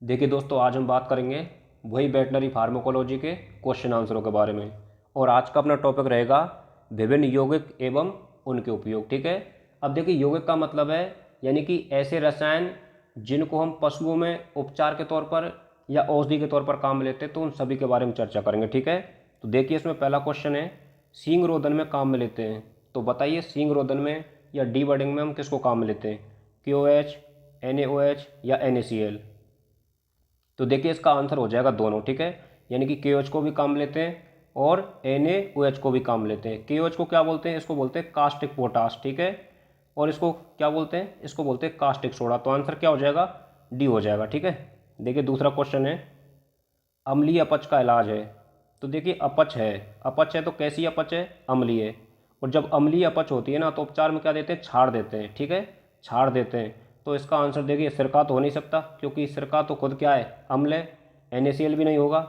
देखिए दोस्तों, आज हम बात करेंगे वही वेटनरी फार्माकोलॉजी के क्वेश्चन आंसरों के बारे में। और आज का अपना टॉपिक रहेगा विभिन्न यौगिक एवं उनके उपयोग। ठीक है। अब देखिए, यौगिक का मतलब है यानी कि ऐसे रसायन जिनको हम पशुओं में उपचार के तौर पर या औषधि के तौर पर काम में लेते हैं, तो उन सभी के बारे में चर्चा करेंगे। ठीक है। तो देखिए, इसमें पहला क्वेश्चन है, सींग रोधन में काम में लेते हैं। तो बताइए, सींग रोधन में या डी वर्डिंग में हम किसको काम में लेते हैं? KOH, NaOH या NaCl? तो देखिए, इसका आंसर हो जाएगा दोनों। ठीक है। यानी कि KOH को भी काम लेते हैं और NaOH को भी काम लेते हैं। KOH को क्या बोलते हैं? इसको बोलते हैं कास्टिक पोटाश। ठीक है। और इसको क्या बोलते हैं? इसको बोलते हैं कास्टिक सोडा। तो आंसर क्या हो जाएगा? डी हो जाएगा। ठीक है। देखिए, दूसरा क्वेश्चन है, अम्लीय अपच का इलाज है। तो देखिए, अपच है तो कैसी अपच है? अम्लीय। और जब अम्लीय अपच होती है ना, तो उपचार में क्या देते हैं? छाड़ देते हैं। ठीक है, छाड़ देते हैं। तो इसका आंसर देखिए, सिरका तो हो नहीं सकता, क्योंकि सिरका तो खुद क्या है? अम्ल है। NaCl भी नहीं होगा।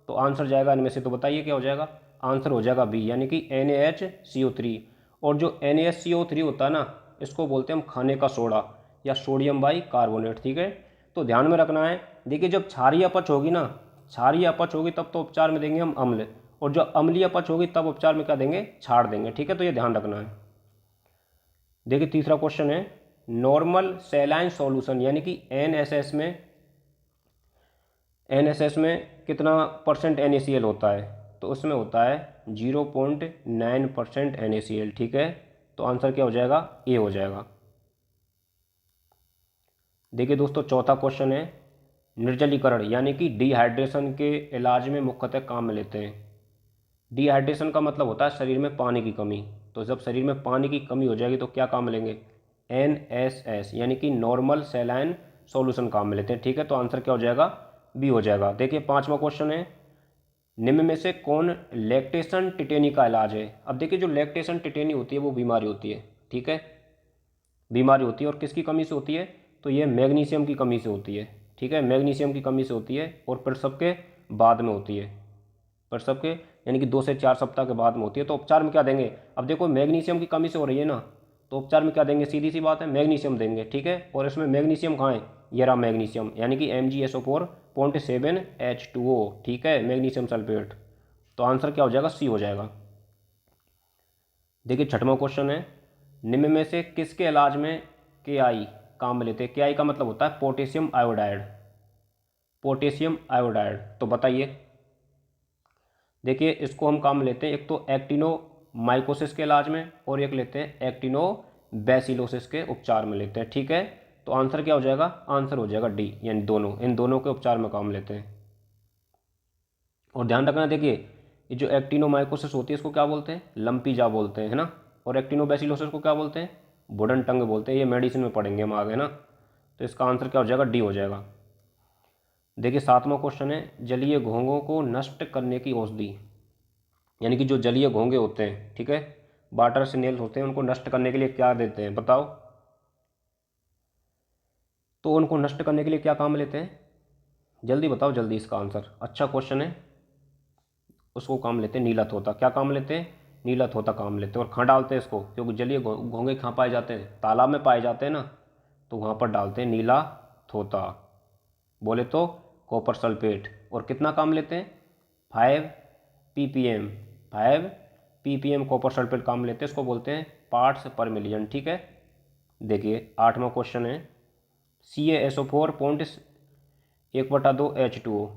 तो आंसर जाएगा इनमें से। तो बताइए क्या हो जाएगा? आंसर हो जाएगा बी, यानी कि NaHCO3। और जो NaHCO3 होता है ना, इसको बोलते हैं हम खाने का सोडा या सोडियम बाई कार्बोनेट। ठीक है। तो ध्यान में रखना है। देखिए, जब क्षारीय अपच होगी ना, क्षारीय अपच होगी तब तो उपचार में देंगे हम अम्ल, और जो अम्लीय अपच होगी तब उपचार में क्या देंगे? छाड़ देंगे। ठीक है। तो ये ध्यान रखना है। देखिए, तीसरा क्वेश्चन है, नॉर्मल सेलाइन सॉल्यूशन यानी कि NSS में कितना परसेंट NaCl होता है? तो उसमें होता है 0.9% NaCl। ठीक है। तो आंसर क्या हो जाएगा? ए हो जाएगा। देखिए दोस्तों, चौथा क्वेश्चन है, निर्जलीकरण यानी कि डिहाइड्रेशन के इलाज में मुख्यतः काम में लेते हैं। डिहाइड्रेशन का मतलब होता है शरीर में पानी की कमी। तो जब शरीर में पानी की कमी हो जाएगी तो क्या काम में लेंगे? NSS यानी कि नॉर्मल सैलाइन सॉल्यूशन काम में लेते हैं। ठीक है। तो आंसर क्या हो जाएगा? बी हो जाएगा। देखिए, पांचवा क्वेश्चन है, निम्न में से कौन लैक्टेशन टिटेनी का इलाज है? अब देखिए, जो लैक्टेशन टिटेनी होती है वो बीमारी होती है। ठीक है, बीमारी होती है। और किसकी कमी से होती है? तो ये मैग्नीशियम की कमी से होती है। ठीक है, मैग्नीशियम की कमी से होती है और प्रसव के बाद में होती है। प्रसव के यानी कि 2 से 4 सप्ताह के बाद में होती है। तो उपचार में क्या देंगे? अब देखो, मैग्नीशियम की कमी से हो रही है ना, तो उपचार में क्या देंगे? सीधी सी बात है, मैग्नीशियम देंगे। ठीक है। और इसमें मैग्नीशियम कहाँ है? ये रहा मैग्नीशियम, यानी कि MgSO4.7H2O। ठीक है, मैग्नीशियम सल्फेट। तो आंसर क्या हो जाएगा? सी हो जाएगा। देखिए, छठवां क्वेश्चन है, निम्न में से किसके इलाज में KI काम में लेते हैं? KI का मतलब होता है पोटेशियम आयोडाइड। Potassium iodide. तो बताइए। देखिए, इसको हम काम में लेते हैं एक तो एक्टिनोमाइकोसिस के इलाज में, और एक लेते हैं एक्टिनोबैसिलोसिस के उपचार में लेते हैं। ठीक है। तो आंसर क्या हो जाएगा? आंसर हो जाएगा डी, यानी दोनों, इन दोनों के उपचार में काम लेते हैं। और ध्यान रखना, देखिए, ये जो एक्टिनोमाइकोसिस होती है इसको क्या बोलते हैं? लंपी जा बोलते हैं, है ना। और एक्टिनोबैसिलोसिस को क्या बोलते हैं? वुडन टंग बोलते हैं। ये मेडिसिन में पढ़ेंगे हम आगे ना। तो इसका आंसर क्या हो जाएगा? डी हो जाएगा। देखिए, सातवां क्वेश्चन है, जलीय घोंघों को नष्ट करने की औषधि, यानी कि जो जलीय घोंघे होते हैं, ठीक है, वाटर स्नेल्स होते हैं, उनको नष्ट करने के लिए क्या देते हैं? बताओ। तो उनको नष्ट करने के लिए क्या काम लेते हैं? जल्दी बताओ, जल्दी इसका आंसर। अच्छा क्वेश्चन है। उसको काम लेते हैं नीला तोता। क्या काम लेते हैं? नीला तोता काम लेते हैं। और कहाँ डालते हैं इसको? क्योंकि जलीय घोंघे कहाँ पाए जाते हैं? तालाब में पाए जाते हैं ना, तो वहाँ पर डालते हैं नीला तोता। बोले तो कॉपर सल्फेट। और कितना काम लेते हैं? 5 ppm। 5 ppm कॉपर सल्फेट काम लेते हैं। इसको बोलते हैं पार्ट्स पर मिलियन। ठीक है। देखिए, आठवां क्वेश्चन है, CaSO4.1/2H2O।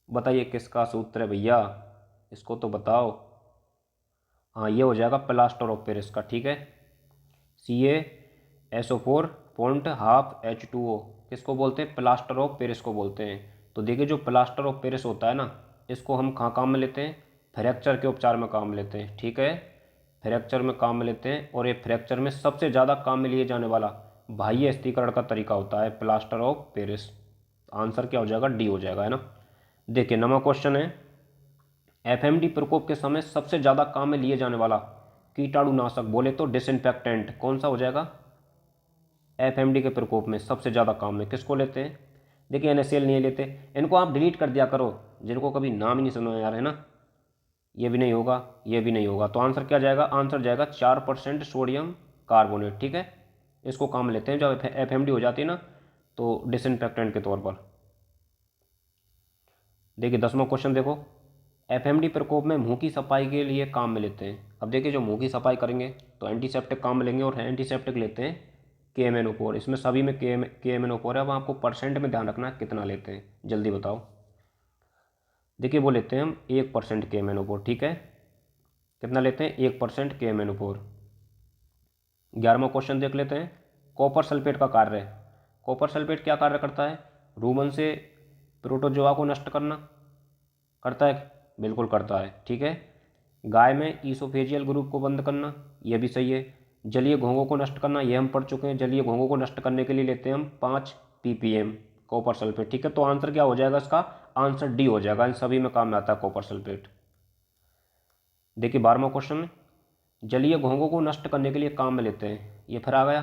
बताइए किसका सूत्र है भैया? इसको तो बताओ। हाँ, ये हो जाएगा प्लास्टर ऑफ पेरिस का। ठीक है, CaSO4.12H2O किसको बोलते हैं? प्लास्टर ऑफ पेरिस को बोलते हैं। तो देखिए, जो प्लास्टर ऑफ पेरिस होता है ना, इसको हम कहाँ काम में लेते हैं? फ्रैक्चर के उपचार में काम में लेते हैं। ठीक है, फ्रैक्चर में काम में लेते हैं। और ये फ्रैक्चर में सबसे ज़्यादा काम में लिए जाने वाला बाह्य स्थिरीकरण का तरीका होता है प्लास्टर ऑफ पेरिस। आंसर क्या हो जाएगा? डी हो जाएगा, है ना। देखिए, नवा क्वेश्चन है, FMD प्रकोप के समय सबसे ज़्यादा काम में लिए जाने वाला कीटाणुनाशक, बोले तो डिसइंफेक्टेंट, कौन सा हो जाएगा? FMD के प्रकोप में सबसे ज़्यादा काम में किसको लेते हैं? देखिए, NaCl नहीं लेते। इनको आप डिलीट कर दिया करो, जिनको कभी नाम ही नहीं सुना यार, है ना। ये भी नहीं होगा, ये भी नहीं होगा। तो आंसर क्या जाएगा? आंसर जाएगा 4% सोडियम कार्बोनेट। ठीक है, इसको काम लेते हैं जब FMD हो जाती है ना, तो डिसइंफेक्टेंट के तौर पर। देखिए 10वां क्वेश्चन देखो, एफएमडी प्रकोप में मुंह की सफाई के लिए काम में लेते हैं। अब देखिए जो मुंह की सफाई करेंगे तो एंटीसेप्टिक काम में लेंगे, और एंटीसेप्टिक लेते हैं KMnO4। इसमें सभी में KMnO4 है। अब आपको परसेंट में ध्यान रखना है कितना लेते हैं, जल्दी बताओ। देखिए वो लेते हैं हम 1% KMnO4, ठीक है। कितना लेते हैं? 1% KMnO4। 11वां क्वेश्चन देख लेते हैं, कॉपर सल्फेट का कार्य। कॉपर सल्फेट क्या कार्य करता है? रूमन से प्रोटोजोआ को नष्ट करना। करता है? बिल्कुल करता है, ठीक है। गाय में ईसोफेजियल ग्रुप को बंद करना, यह भी सही है। जलीय घोंघों को नष्ट करना, यह हम पढ़ चुके हैं। जलीय घोंघों को नष्ट करने के लिए लेते हैं हम 5 ppm कॉपर सल्फेट, ठीक है। तो आंसर क्या हो जाएगा इसका? आंसर डी हो जाएगा। इन सभी में काम में आता है कॉपर सल्फेट। देखिए 12वां क्वेश्चन, जलीय घोंघों को नष्ट करने के लिए काम में लेते हैं, ये फिर आ गया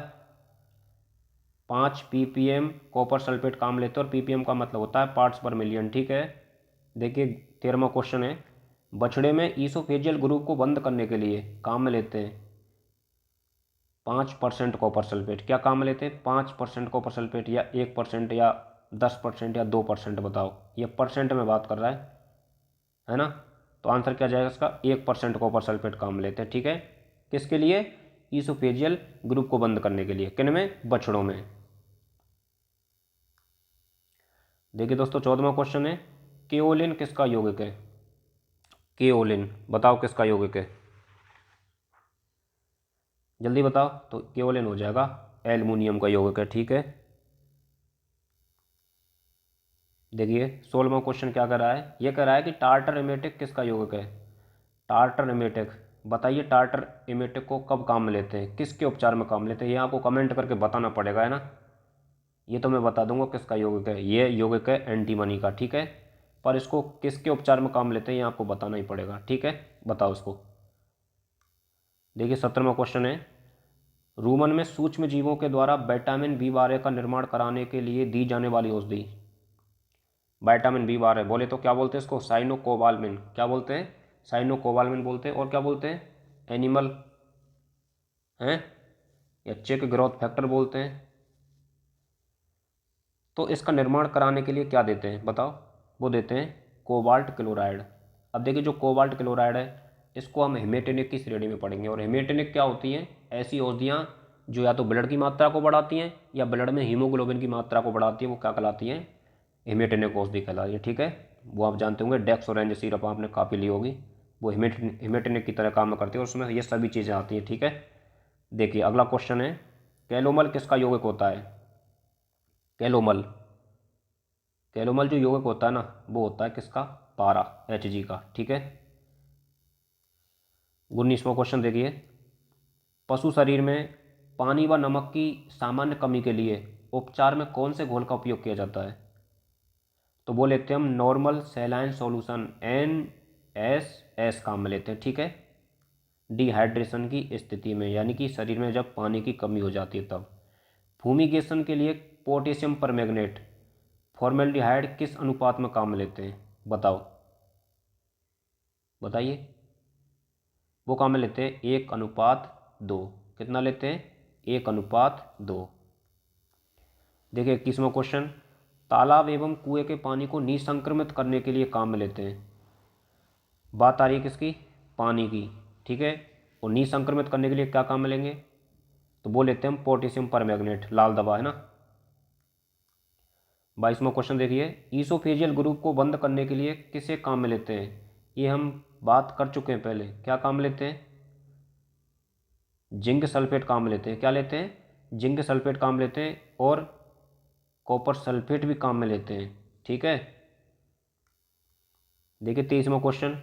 5 ppm कॉपर सल्फेट काम लेते हैं, और ppm का मतलब होता है पार्ट्स पर मिलियन, ठीक है। देखिए 13वां क्वेश्चन है, बछड़े में ईसोफेजियल ग्रुप को बंद करने के लिए काम में लेते हैं 5% कॉपर सल्फेट। क्या काम में लेते हैं? 5% कॉपर सल्फेट, या 1%, या 10%, या 2%, बताओ। ये परसेंट में बात कर रहा है ना। तो आंसर क्या जाएगा इसका? 1% कॉपर सल्फेट काम में लेते हैं, ठीक है। किसके लिए? ईसोफेजियल ग्रुप को बंद करने के लिए। किन में? बछड़ों में। देखिए दोस्तों 14वां क्वेश्चन है, केओलिन किसका यौगिक है? केओलिन बताओ किसका यौगिक है, जल्दी बताओ। तो केओलिन हो जाएगा एल्युमिनियम का यौगिक है, ठीक है। देखिए 16वां क्वेश्चन क्या कर रहा है, ये कह रहा है कि टार्टर एमेटिक किसका यौगिक है? टार्टर एमेटिक, बताइए टार्टर एमेटिक को कब काम में लेते हैं, किसके उपचार में काम लेते हैं? ये आपको कमेंट करके बताना पड़ेगा, है ना। ये तो मैं बता दूंगा किसका यौगिक है, ये यौगिक है एंटीमनी का, ठीक है। पर इसको किसके उपचार में काम लेते हैं ये आपको बताना ही पड़ेगा, ठीक है। बताओ इसको। देखिए 17वां क्वेश्चन है, रूमन में सूक्ष्म जीवों के द्वारा विटामिन B12 का निर्माण कराने के लिए दी जाने वाली औषधि। विटामिन B12 बोले तो क्या बोलते हैं इसको? साइनोकोबाल्मिन। क्या बोलते हैं? साइनोकोबाल्मिन बोलते हैं। और क्या बोलते हैं? एनिमल हैं, या चेक ग्रोथ फैक्टर बोलते हैं। तो इसका निर्माण कराने के लिए क्या देते हैं बताओ? वो देते हैं कोबाल्ट क्लोराइड। अब देखिए जो कोबाल्ट क्लोराइड है इसको हम हेमेटेनिक की श्रेणी में पढ़ेंगे। और हेमेटेनिक क्या होती हैं? ऐसी औषधियाँ जो या तो ब्लड की मात्रा को बढ़ाती हैं या ब्लड में हीमोग्लोबिन की मात्रा को बढ़ाती हैं, वो क्या कहलाती हैं? हेमेटेनिक औषधि कहलाती है, ठीक है। वो आप जानते होंगे, डेक्सोरेंज सिरप आपने काफ़ी ली होगी, वो हेमेटेनिक की तरह काम करती है, और उसमें ये सभी चीज़ें आती हैं, ठीक है। देखिए अगला क्वेश्चन है, कैलोमल किसका यौगिक होता है? कैलोमल, कैलोमल जो यौगिक होता है ना वो होता है किसका? पारा, Hg का, ठीक है। 19वां क्वेश्चन देखिए, पशु शरीर में पानी व नमक की सामान्य कमी के लिए उपचार में कौन से घोल का उपयोग किया जाता है? तो वो लेते हैं हम नॉर्मल सैलाइन सॉल्यूशन, NSS काम में लेते हैं, ठीक है। डिहाइड्रेशन की स्थिति में, यानी कि शरीर में जब पानी की कमी हो जाती है तब। फूमिगेशन के लिए पोटेशियम परमैंगनेट, फॉर्मेल्डिहाइड किस अनुपात में काम में लेते हैं बताओ? बताइए। वो काम में लेते हैं 1:2। कितना लेते हैं? 1:2। देखिए 21वां क्वेश्चन, तालाब एवं कुएं के पानी को निसंक्रमित करने के लिए काम में लेते हैं। बात आ रही है किसकी? पानी की, ठीक है। और निसंक्रमित करने के लिए क्या काम में लेंगे? तो वो लेते हैं हम पोटेशियम परमैंगनेट, लाल दवा, है ना। 22वां क्वेश्चन देखिए, ईसोफेजियल ग्रुप को बंद करने के लिए किसे काम में लेते हैं? ये हम बात कर चुके हैं पहले। क्या काम में लेते हैं? जिंक सल्फेट काम में लेते हैं। क्या लेते हैं? जिंक सल्फेट काम लेते हैं, और कॉपर सल्फेट भी काम में लेते हैं, ठीक है। देखिए 23वां क्वेश्चन,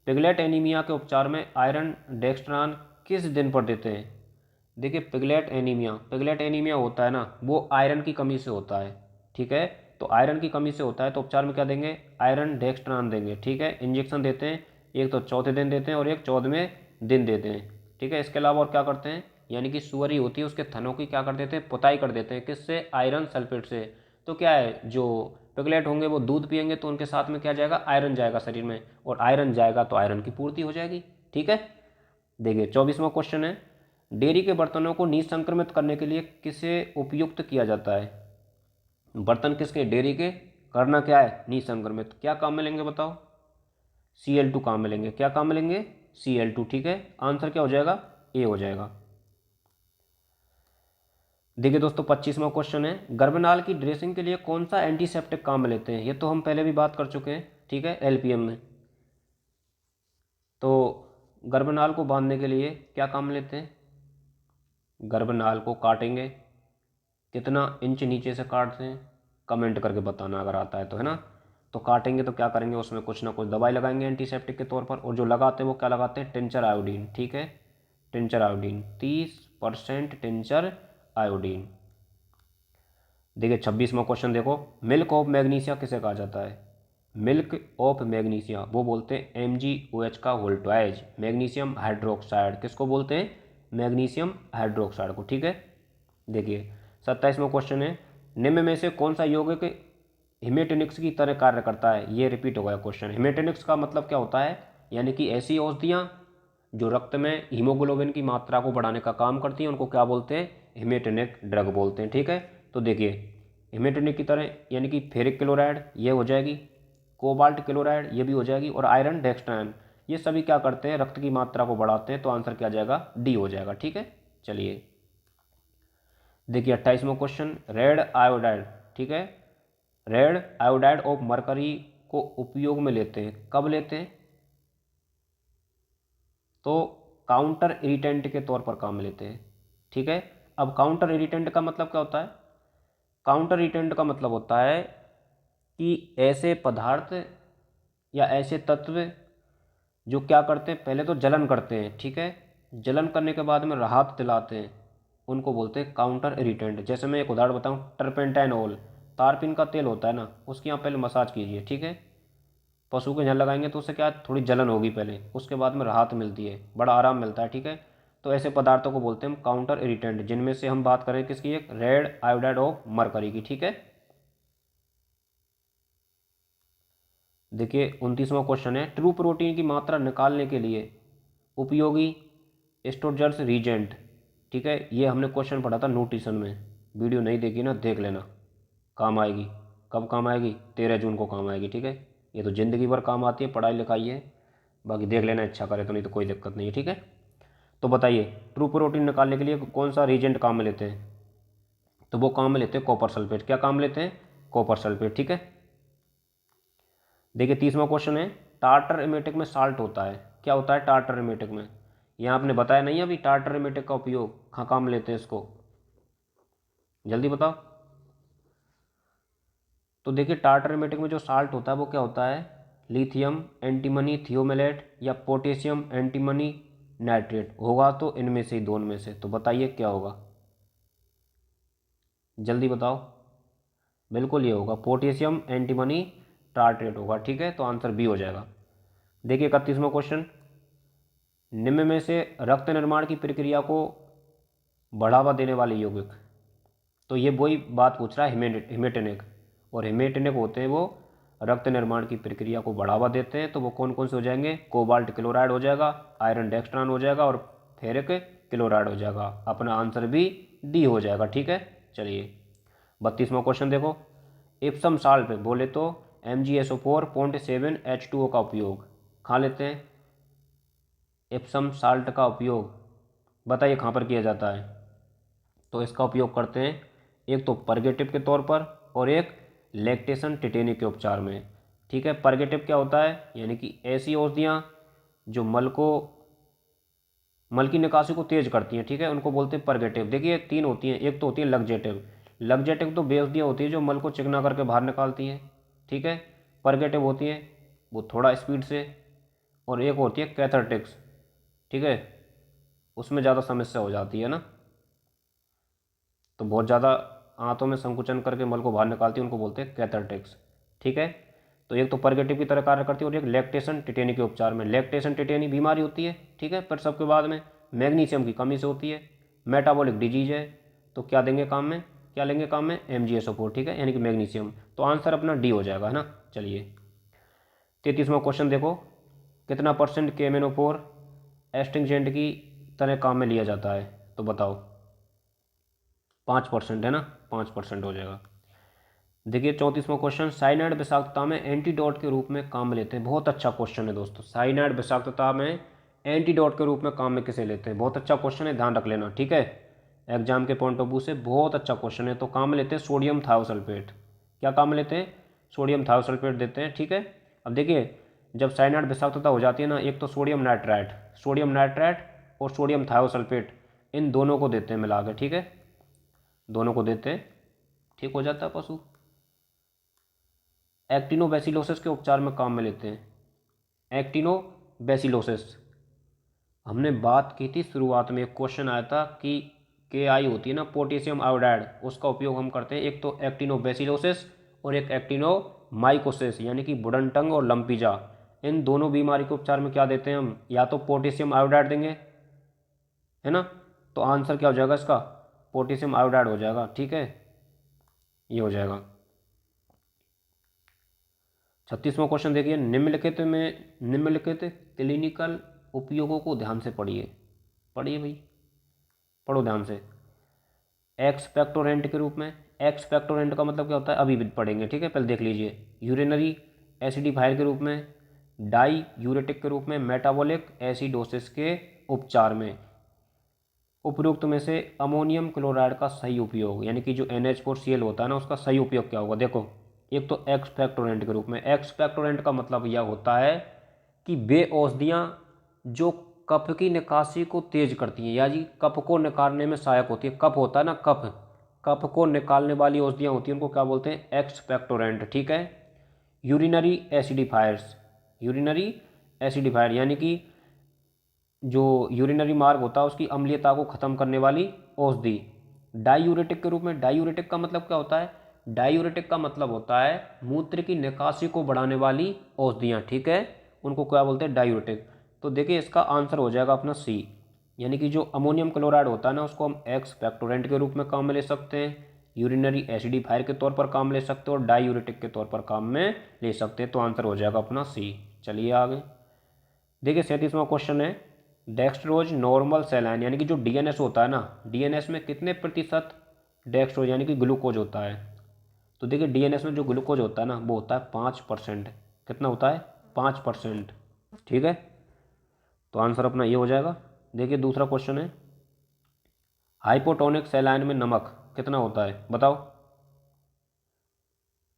पिगलेट एनीमिया के उपचार में आयरन डेक्स्ट्रान किस दिन पर देते हैं? देखिए पिगलेट एनीमिया होता है ना वो आयरन की कमी से होता है, ठीक है। तो आयरन की कमी से होता है तो उपचार में क्या देंगे? आयरन डेक्स्ट्रान देंगे, ठीक है। इंजेक्शन देते हैं, एक तो चौथे दिन देते हैं और एक 14वें दिन देते हैं, ठीक है। इसके अलावा और क्या करते हैं, यानी कि सुअरी होती है उसके थनों की क्या कर देते हैं? पुताई कर देते हैं। किससे? आयरन सल्फेट से। तो क्या है, जो पिगलेट होंगे वो दूध पियेंगे तो उनके साथ में क्या जाएगा? आयरन जाएगा शरीर में, और आयरन जाएगा तो आयरन की पूर्ति हो जाएगी, ठीक है। देखिए 24वां क्वेश्चन है, डेयरी के बर्तनों को निसंक्रमित करने के लिए किसे उपयुक्त किया जाता है? बर्तन किसके? डेयरी के। करना क्या है, निसंक्रमित। क्या काम में लेंगे बताओ, Cl2 काम में लेंगे। क्या काम में लेंगे, Cl2। ठीक है, आंसर क्या हो जाएगा, ए हो जाएगा। देखिए दोस्तों 25वां क्वेश्चन है, गर्भनाल की ड्रेसिंग के लिए कौन सा एंटीसेप्टिक काम में लेते हैं। ये तो हम पहले भी बात कर चुके हैं, ठीक है, एलपीएम में। तो गर्भनाल को बांधने के लिए क्या काम में लेते हैं, गर्भनाल को काटेंगे, कितना इंच नीचे से काटते हैं, कमेंट करके बताना अगर आता है तो, है ना। तो काटेंगे तो क्या करेंगे, उसमें कुछ ना कुछ दवाई लगाएंगे एंटीसेप्टिक के तौर पर, और जो लगाते हैं वो क्या लगाते हैं, टिंचर आयोडीन। ठीक है, टिंचर आयोडीन, 30% टिंचर आयोडीन। देखिए 26वां क्वेश्चन देखो, मिल्क ऑफ मैग्नीशिया किसे कहा जाता है, मिल्क ऑफ मैग्नीशिया वो बोलते हैं MgOH का वोल्टाइज, मैग्नीशियम हाइड्रोक्साइड। किसको बोलते हैं, मैग्नीशियम हाइड्रोक्साइड को। ठीक है, देखिए 27वां क्वेश्चन है, निम्न में से कौन सा यौगिक हिमेटेनिक्स की तरह कार्य करता है। ये रिपीट हो गया क्वेश्चन। हिमेटेनिक्स का मतलब क्या होता है, यानी कि ऐसी औषधियाँ जो रक्त में हीमोग्लोबिन की मात्रा को बढ़ाने का काम करती हैं उनको क्या बोलते हैं, हिमेटेनिक ड्रग बोलते हैं। ठीक है, तो देखिए हिमेटेनिक की तरह यानी कि फेरिक क्लोराइड ये हो जाएगी, कोबाल्ट क्लोराइड ये भी हो जाएगी, और आयरन डेक्सट्राइन ये सभी क्या करते हैं, रक्त की मात्रा को बढ़ाते हैं। तो आंसर क्या जाएगा, डी हो जाएगा। ठीक है, चलिए देखिए 28वां क्वेश्चन, रेड आयोडाइड। ठीक है, रेड आयोडाइड ऑफ मरकरी को उपयोग में लेते हैं, कब लेते हैं, तो काउंटर इरिटेंट के तौर पर काम में लेते हैं। ठीक है, अब काउंटर इरिटेंट का मतलब क्या होता है, काउंटर इरिटेंट का मतलब होता है कि ऐसे पदार्थ या ऐसे तत्व जो क्या करते हैं, पहले तो जलन करते हैं। ठीक है, जलन करने के बाद में राहत दिलाते हैं, उनको बोलते हैं काउंटर इरिटेंट। जैसे मैं एक उदाहरण बताऊं, टर्पेंटाइनोल, तारपीन का तेल होता है ना, उसकी आप पहले मसाज कीजिए। ठीक है, पशु के यहाँ लगाएंगे तो उससे क्या थोड़ी जलन होगी पहले, उसके बाद में राहत मिलती है, बड़ा आराम मिलता है। ठीक है, तो ऐसे पदार्थों को बोलते हैं हम काउंटर इरिटेंट, जिनमें से हम बात करें किसकी, एक रेड आयोडाइड ऑफ मरकरी की। ठीक है, देखिए 29वां क्वेश्चन है, ट्रू प्रोटीन की मात्रा निकालने के लिए उपयोगी स्टोरजर्स रीजेंट। ठीक है, ये हमने क्वेश्चन पढ़ा था न्यूट्रिशन में, वीडियो नहीं देखी ना, देख लेना, काम आएगी। कब काम आएगी, 13 जून को काम आएगी। ठीक है, ये तो ज़िंदगी भर काम आती है, पढ़ाई लिखाई है, बाकी देख लेना इच्छा करे तो, नहीं तो कोई दिक्कत नहीं है। ठीक है, तो बताइए ट्रू प्रोटीन निकालने के लिए कौन सा रीजेंट काम में लेते हैं, तो वो काम में लेते हैं कॉपर सल्फेट। क्या काम में लेते हैं, कॉपर सल्फेट। ठीक है, देखिए 30वां क्वेश्चन है, टार्टर एमेटिक में साल्ट होता है, क्या होता है टार्टर एमेटिक में, यहाँ आपने बताया नहीं अभी, टार्टर एमेटिक का उपयोग कहाँ काम में लेते हैं इसको, जल्दी बताओ। तो देखिए टार्टर एमेटिक में जो साल्ट होता है वो क्या होता है, लिथियम एंटीमनी थियोमेलेट या पोटेशियम एंटीमनी नाइट्रेट होगा, तो इनमें से ही, दोनों में से। तो बताइए क्या होगा, जल्दी बताओ। बिल्कुल ये होगा, पोटेशियम एंटीमनी टार्ट्रेट होगा। ठीक है, तो आंसर बी हो जाएगा। देखिए 31वां क्वेश्चन, निम्न में से रक्त निर्माण की प्रक्रिया को बढ़ावा देने वाले यौगिक, तो ये वही बात पूछ रहा है, हिमेटेनिक। और हिमेटेनिक होते हैं वो रक्त निर्माण की प्रक्रिया को बढ़ावा देते हैं, तो वो कौन कौन से हो जाएंगे, कोबाल्ट क्लोराइड हो जाएगा, आयरन डेक्सट्रान हो जाएगा, और फेरिक क्लोराइड हो जाएगा। अपना आंसर भी डी हो जाएगा। ठीक है, चलिए 32वां क्वेश्चन देखो, इप्सम साल्ट पे बोले तो MgSO4.7H2O का उपयोग कहाँ लेते हैं, इप्सम साल्ट का उपयोग बताइए कहाँ पर किया जाता है। तो इसका उपयोग करते हैं एक तो परगेटिव के तौर पर, और एक लैक्टेशन टिटेनी के उपचार में। ठीक है, परगेटिव क्या होता है, यानी कि ऐसी औषधियाँ जो मल की निकासी को तेज करती हैं। ठीक है, उनको बोलते हैं परगेटिव। देखिए 3 होती हैं, एक तो होती है लग्जेटिव, लग्जेटिव तो बेऔषधियाँ होती है जो मल को चिकना करके बाहर निकालती हैं। ठीक है, परगेटिव होती है वो थोड़ा स्पीड से, और एक होती है कैथार्टिक्स। ठीक है, उसमें ज़्यादा समस्या हो जाती है ना, तो बहुत ज़्यादा आंतों में संकुचन करके मल को बाहर निकालती है, उनको बोलते हैं कैथार्टिक्स। ठीक है, तो एक तो परगेटिव की तरह कार्य करती है, और एक लैक्टेशन टिटेनी के उपचार में। लैक्टेशन टिटेनी बीमारी होती है, ठीक है, पर सबके बाद में मैग्नीशियम की कमी से होती है, मेटाबॉलिक डिजीज है, तो क्या देंगे काम में, क्या लेंगे काम में, MgSO4। ठीक है, यानी कि मैग्नीशियम। तो आंसर अपना डी हो जाएगा, है ना। चलिए 33वां क्वेश्चन देखो, कितना परसेंट KMnO4 एस्टिंगजेंट की तरह काम में लिया जाता है, तो बताओ। 5% है ना, 5% हो जाएगा। देखिए 34वां क्वेश्चन, साइनाइड विषाक्तता में एंटीडोट के रूप में काम में लेते हैं। बहुत अच्छा क्वेश्चन है दोस्तों, साइनाइड विषाक्तता में एंटीडोट के रूप में काम में किसे लेते हैं। बहुत अच्छा क्वेश्चन है, ध्यान रख लेना, ठीक है। एग्जाम के पॉइंट ऑफ व्यू से बहुत अच्छा क्वेश्चन है। तो काम में लेते हैं सोडियम थायोसल्फेट। क्या काम में लेते हैं? सोडियम थायोसल्फेट देते हैं, ठीक है। अब देखिए जब साइनाइड विषाक्तता हो जाती है ना, एक तो सोडियम नाइट्राइट और सोडियम थायोसल्फेट, इन दोनों को देते हैं मिला के, ठीक है। दोनों को देते हैं, ठीक हो जाता है पशु। एक्टिनोबैसिलोसिस के उपचार में काम में लेते हैं। एक्टिनोबैसिलोसिस हमने बात की थी शुरुआत में, एक क्वेश्चन आया था कि KI होती है ना, पोटेशियम आयोडाइड, उसका उपयोग हम करते हैं। एक तो एक्टिनोबैसिलोसिस और एक एक्टिनोमाइकोसिस, यानी कि वुडन टंग और लंपीजा। इन दोनों बीमारी के उपचार में क्या देते हैं हम? या तो पोटेशियम आयोडाइड देंगे, है ना। तो आंसर क्या हो जाएगा इसका? पोटेशियम आयोडाइड हो जाएगा, ठीक है। ये हो जाएगा। 36वां क्वेश्चन देखिए, निम्नलिखित क्लिनिकल उपयोगों को ध्यान से पढ़िए। पढ़िए भाई, पढ़ो ध्यान से। एक्सपेक्टोरेंट के रूप में, एक्सपेक्टोरेंट का मतलब क्या होता है अभी भी पढ़ेंगे, ठीक है, पहले देख लीजिए। यूरिनरी एसिडिफायर के रूप में, डाई यूरेटिक के रूप में, मेटाबॉलिक एसिडोसिस के उपचार में। उपयुक्त में से अमोनियम क्लोराइड का सही उपयोग, यानी कि जो NH4Cl होता है ना, उसका सही उपयोग क्या होगा? देखो, एक तो एक्सपेक्टोरेंट के रूप में, एक्सपेक्टोरेंट का मतलब यह होता है कि वे औषधियाँ जो कफ की निकासी को तेज करती हैं, या जी कफ को निकालने में सहायक होती है। कफ होता है ना, कफ को निकालने वाली औषधियाँ होती हैं, उनको क्या बोलते हैं? एक्सपेक्टोरेंट, ठीक है। यूरिनरी एसिडिफायर यानी कि जो यूरिनरी मार्ग होता है उसकी अम्लीयता को खत्म करने वाली औषधि। डायूरेटिक के रूप में, डायूरेटिक का मतलब क्या होता है? डायूरेटिक का मतलब होता है मूत्र की निकासी को बढ़ाने वाली औषधियाँ, ठीक है, उनको क्या बोलते हैं? डायूरेटिक। तो देखिए इसका आंसर हो जाएगा अपना C, यानी कि जो अमोनियम क्लोराइड होता है ना, उसको हम एक्सपेक्टोरेंट के रूप में काम में ले सकते हैं, यूरिनरी एसिडिफायर के तौर पर काम ले सकते हैं, और डायूरेटिक के तौर पर काम में ले सकते हैं। तो आंसर हो जाएगा अपना C। चलिए आगे देखिए 37वां क्वेश्चन है, डेक्सट्रोज नॉर्मल सेलाइन, यानी कि जो DNS होता है ना, DNS में कितने प्रतिशत डेक्सट्रोज यानी कि ग्लूकोज होता है? तो देखिए DNS में जो ग्लूकोज होता है ना, वो होता है 5%। कितना होता है? 5%, ठीक है। तो आंसर अपना ये हो जाएगा। देखिए दूसरा क्वेश्चन है, हाइपोटोनिक सेलाइन में नमक कितना होता है? बताओ।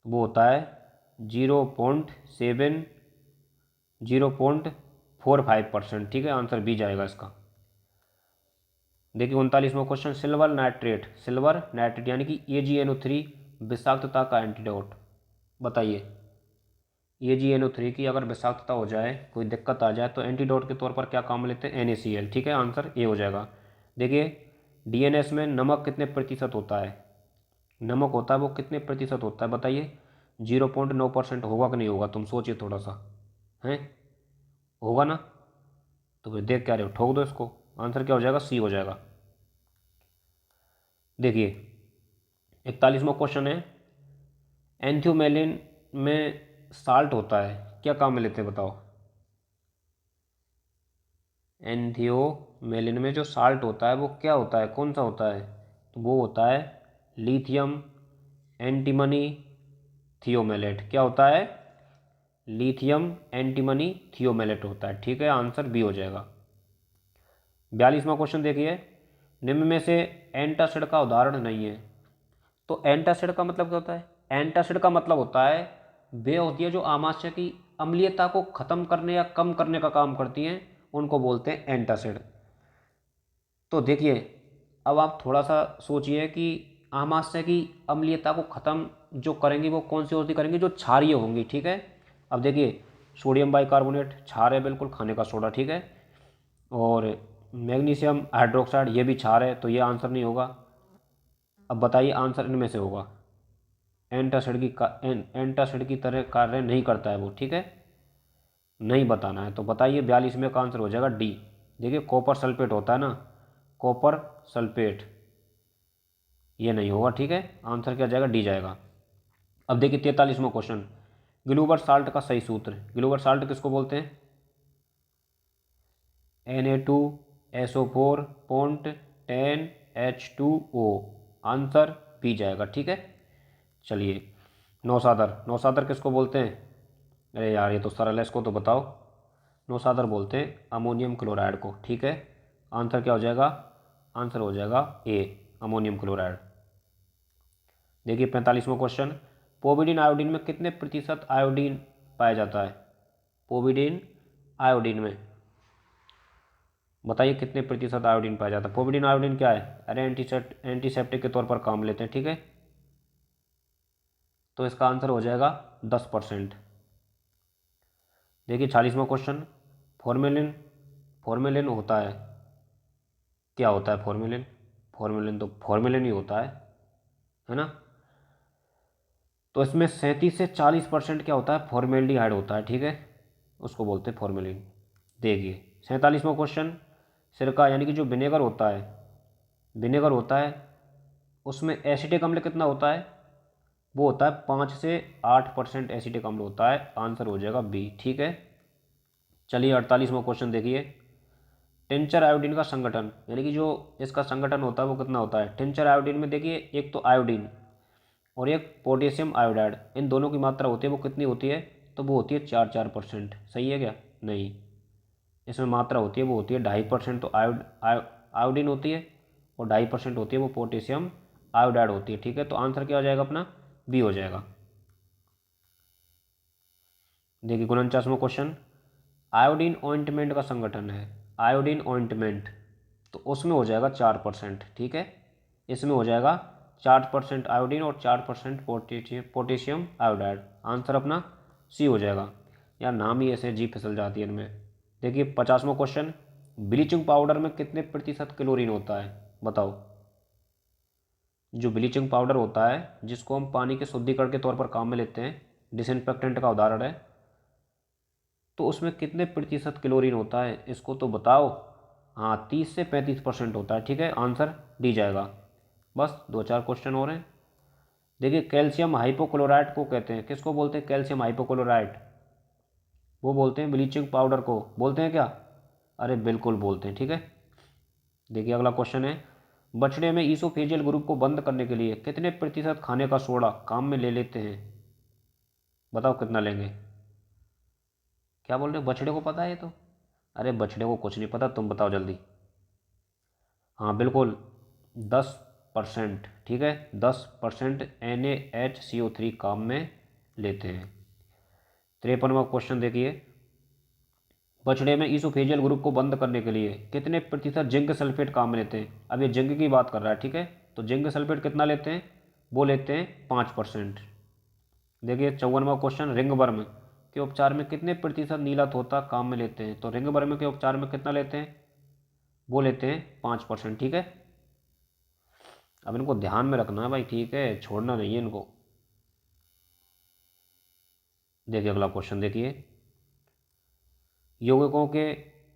वो होता है 0.45%, ठीक है। आंसर B जाएगा इसका। देखिए 39वां क्वेश्चन, सिल्वर नाइट्रेट यानी कि AgNO3 विषाक्तता का एंटीडोट। बताइए, AgNO3 की अगर विषाक्तता हो जाए, कोई दिक्कत आ जाए, तो एंटीडोट के तौर पर क्या काम लेते हैं? NaCl, ठीक है। आंसर A हो जाएगा। देखिए DNS में नमक कितने प्रतिशत होता है? नमक होता है वो कितने प्रतिशत होता है? बताइए। 0.9% होगा कि नहीं होगा? तुम सोचिए थोड़ा सा, हैं? होगा ना? तो फिर देख क्या रहे हो, ठोक दो इसको। आंसर क्या हो जाएगा? C हो जाएगा। देखिए 41वां क्वेश्चन है, एंथ्योमेलिन में साल्ट होता है, क्या काम में लेते हैं? बताओ। एंथियोमेलिन में जो साल्ट होता है वो क्या होता है, कौन सा होता है? तो वो होता है लिथियम एंटीमनी थियोमेलेट। क्या होता है? लिथियम एंटीमनी थियोमेलेट होता है, ठीक है। आंसर B हो जाएगा। 42वां क्वेश्चन देखिए, निम्न में से एंटासिड का उदाहरण नहीं है। तो एंटासिड का मतलब क्या होता है? एंटासिड का मतलब होता है वे होती है जो आमाशय की अम्लीयता को खत्म करने या कम करने का काम करती हैं, उनको बोलते हैं एंटासिड। तो देखिए अब आप थोड़ा सा सोचिए कि आमाशय की अम्लीयता को खत्म जो करेंगी वो कौन सी औषधि करेंगी? जो क्षारीय होंगी, ठीक है। अब देखिए सोडियम बाइकार्बोनेट क्षार है बिल्कुल, खाने का सोडा, ठीक है। और मैग्नीशियम हाइड्रोक्साइड ये भी क्षार है, तो ये आंसर नहीं होगा। अब बताइए आंसर इनमें से होगा। एंटासिड की तरह कार्य नहीं करता है वो, ठीक है। नहीं बताना है तो बताइए। 42 का आंसर हो जाएगा D। देखिए कॉपर सल्फेट होता है ना, कॉपर सल्फेट, ये नहीं होगा, ठीक है। आंसर क्या जाएगा? D जाएगा। अब देखिए 43वां क्वेश्चन, ग्लूबर साल्ट का सही सूत्र। ग्लूबर साल्ट किसको बोलते हैं? Na2SO4 point 10H2O। Answer B जाएगा, ठीक है। चलिए नौसादर, नौसादर किसको बोलते हैं? अरे यार ये तो सरल है, इसको तो बताओ। नौसादर बोलते हैं अमोनियम क्लोराइड को, ठीक है। आंसर क्या हो जाएगा? आंसर हो जाएगा ए, अमोनियम क्लोराइड। देखिए 45वां क्वेश्चन, पोविडीन आयोडीन में कितने प्रतिशत आयोडीन पाया जाता है? पोविडीन आयोडीन में बताइए कितने प्रतिशत आयोडीन पाया जाता है? पोविडीन आयोडीन क्या है? अरे एंटीसेप्टिक के तौर पर काम लेते हैं, ठीक है। तो इसका आंसर हो जाएगा 10%। देखिए 46वां क्वेश्चन, फॉर्मेलिन, फॉर्मेलिन होता है, क्या होता है फॉर्मेलिन? फॉर्मेलिन तो फॉर्मेलिन ही होता है ना। तो इसमें 37 से 40% क्या होता है? फॉर्मेल्डिहाइड होता है, ठीक है, उसको बोलते हैं फॉर्मेलिन। देखिए 47वां क्वेश्चन, सिरका यानी कि जो विनेगर होता है, विनेगर होता है उसमें एसिटिक अम्ल कितना होता है? वो होता है 5 से 8% एसिटिक अम्ल होता है। आंसर हो जाएगा बी, ठीक है। चलिए 48वां क्वेश्चन देखिए, टिंचर आयोडीन का संगठन यानी कि जो इसका संगठन होता है वो कितना होता है? टिंचर आयोडीन में देखिए एक तो आयोडीन और एक पोटेशियम आयोडाइड, इन दोनों की मात्रा होती है वो कितनी होती है? तो वो होती है 4-4%। सही है क्या? नहीं, इसमें मात्रा होती है वो होती है 2.5%। तो आयोडीन होती है और 2.5% होती है वो पोटेशियम आयोडाइड होती है, ठीक है। तो आंसर क्या हो जाएगा अपना? बी हो जाएगा। देखिए 49वां क्वेश्चन, आयोडीन ऑइंटमेंट का संगठन है, आयोडीन ऑइंटमेंट, तो उसमें हो जाएगा 4%, ठीक है। इसमें हो जाएगा 4% आयोडीन और 4% पोटेशियम आयोडाइड। आंसर अपना सी हो जाएगा। यार नाम ही ऐसे जी फिसल जाती है इनमें। देखिए 50वां क्वेश्चन, ब्लीचिंग पाउडर में कितने प्रतिशत क्लोरीन होता है? बताओ। जो ब्लीचिंग पाउडर होता है जिसको हम पानी के शुद्धिकरण के तौर पर काम में लेते हैं, डिसइंफेक्टेंट का उदाहरण है, तो उसमें कितने प्रतिशत क्लोरीन होता है? इसको तो बताओ। हाँ 30 से 35% होता है, ठीक है। आंसर डी जाएगा। बस 2-4 क्वेश्चन और हैं। देखिए कैल्शियम हाइपोक्लोराइट को कहते हैं, किसको बोलते हैं कैल्शियम हाइपोक्लोराइट? वो बोलते हैं ब्लीचिंग पाउडर को, बोलते हैं क्या? अरे बिल्कुल बोलते हैं, ठीक है। देखिए अगला क्वेश्चन है, बछड़े में ईसोफेजियल ग्रुप को बंद करने के लिए कितने प्रतिशत खाने का सोडा काम में ले लेते हैं? बताओ कितना लेंगे? क्या बोल रहे हो, बछड़े को पता है ये तो? अरे बछड़े को कुछ नहीं पता, तुम बताओ जल्दी। हाँ बिल्कुल 10%, ठीक है। 10% NaHCO3 काम में लेते हैं। 53वां क्वेश्चन देखिए, बछड़े में ईसोफेजियल ग्रुप को बंद करने के लिए कितने प्रतिशत जिंक सल्फेट काम में लेते हैं? अब ये जिंक की बात कर रहा है, ठीक है। तो जिंक सल्फेट कितना लेते हैं? वो लेते हैं 5%। देखिए 54वां क्वेश्चन, रिंगवर्म के उपचार में कितने प्रतिशत नीला तोता काम में लेते हैं? तो रिंगवर्म के उपचार में कितना लेते हैं? वो लेते हैं 5%, ठीक है। अब इनको ध्यान में रखना है भाई, ठीक है, छोड़ना नहीं है इनको। देखिए अगला क्वेश्चन देखिए, यौगिकों के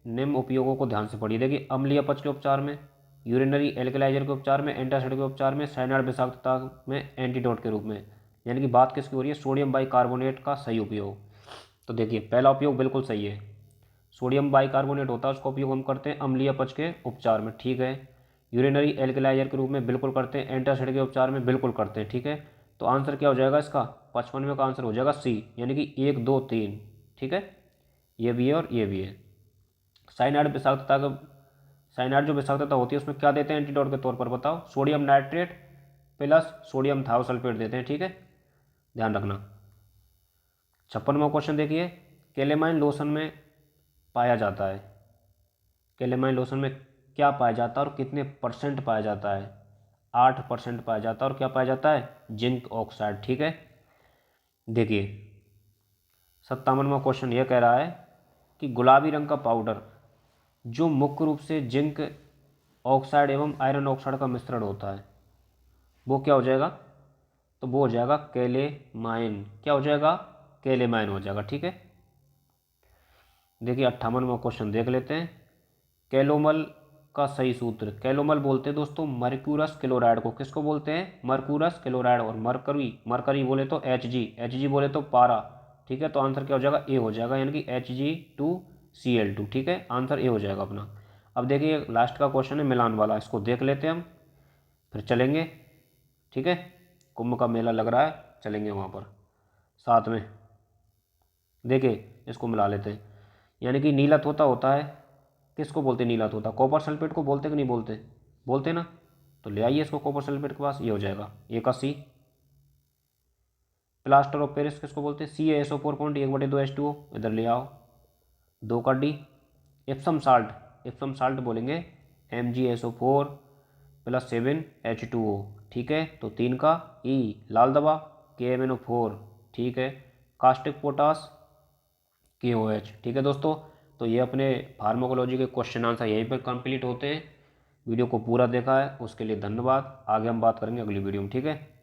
निम्न उपयोगों को ध्यान से पढ़िए। देखिए अम्लीय अपच के उपचार में, यूरिनरी एल्कलाइजर के उपचार में, एंटासिड के उपचार में, साइनाइड विषाक्तता में एंटीडोट के रूप में। यानी कि बात किसकी हो रही है? सोडियम बाइकार्बोनेट का सही उपयोग। तो देखिए पहला उपयोग बिल्कुल सही है, सोडियम बाइकार्बोनेट होता है उसका उपयोग हम करते हैं अम्लीय अपच के उपचार में, ठीक है। यूरिनरी एल्कलाइजर के रूप में बिल्कुल करते हैं, एंटासिड के उपचार में बिल्कुल करते हैं, ठीक है। तो आंसर क्या हो जाएगा इसका? 55वें का आंसर हो जाएगा सी, यानी कि 1, 2, 3, ठीक है। ये भी है और ये भी है। साइनाइड विषाक्तता का, साइनाइड जो विषाक्तता होती है उसमें क्या देते हैं एंटीडोट के तौर पर? बताओ। Sodium nitrate plus sodium thiosulphate देते हैं, ठीक है, ध्यान रखना। 56वां क्वेश्चन देखिए, केलेमाइन लोशन में पाया जाता है, केलेमाइन लोशन में क्या पाया जाता है और कितने परसेंट पाया जाता है? 8% पाया जाता है। और क्या पाया जाता है? जिंक ऑक्साइड, ठीक है। देखिए 57वां क्वेश्चन यह कह रहा है कि गुलाबी रंग का पाउडर जो मुख्य रूप से जिंक ऑक्साइड एवं आयरन ऑक्साइड का मिश्रण होता है वो क्या हो जाएगा? तो वो हो जाएगा केलेमाइन। क्या हो जाएगा? केलेमाइन हो जाएगा, ठीक है। देखिए 58वां क्वेश्चन देख लेते हैं, कैलोमल का सही सूत्र, कैलोमल बोलते हैं दोस्तों मर्क्यूरस क्लोराइड को, किसको बोलते हैं? Mercurous chloride. और मरकरी, मरकरी बोले तो Hg, Hg बोले तो पारा, ठीक है। तो आंसर क्या हो जाएगा? ए हो जाएगा, यानी कि Hg2Cl2, ठीक है। आंसर ए हो जाएगा अपना। अब देखिए लास्ट का क्वेश्चन है मिलान वाला, इसको देख लेते हैं हम, फिर चलेंगे, ठीक है। कुंभ का मेला लग रहा है, चलेंगे वहाँ पर। साथ में। देखिए इसको मिला लेते हैं, यानी कि नीला तोता होता है, किसको बोलते हैं नीला तोता? कॉपर सल्फेट को बोलते कि नहीं बोलते? बोलते ना। तो ले आइए इसको कॉपर सल्फेट के पास, ये हो जाएगा ए का सी। प्लास्टर ऑफ पेरिस किसको बोलते हैं? CaSO4.1/2H2O, इधर ले आओ। 2 का D. Epsom salt, Epsom salt बोलेंगे MgSO4 + 7H2O, ठीक है। तो 3 का ई, लाल दवा KMnO4, ठीक है। कास्टिक पोटास KOH, ठीक है दोस्तों। तो ये अपने फार्माकोलॉजी के क्वेश्चन आंसर यहीं पर कंप्लीट होते हैं। वीडियो को पूरा देखा है उसके लिए धन्यवाद। आगे हम बात करेंगे अगली वीडियो में, ठीक है।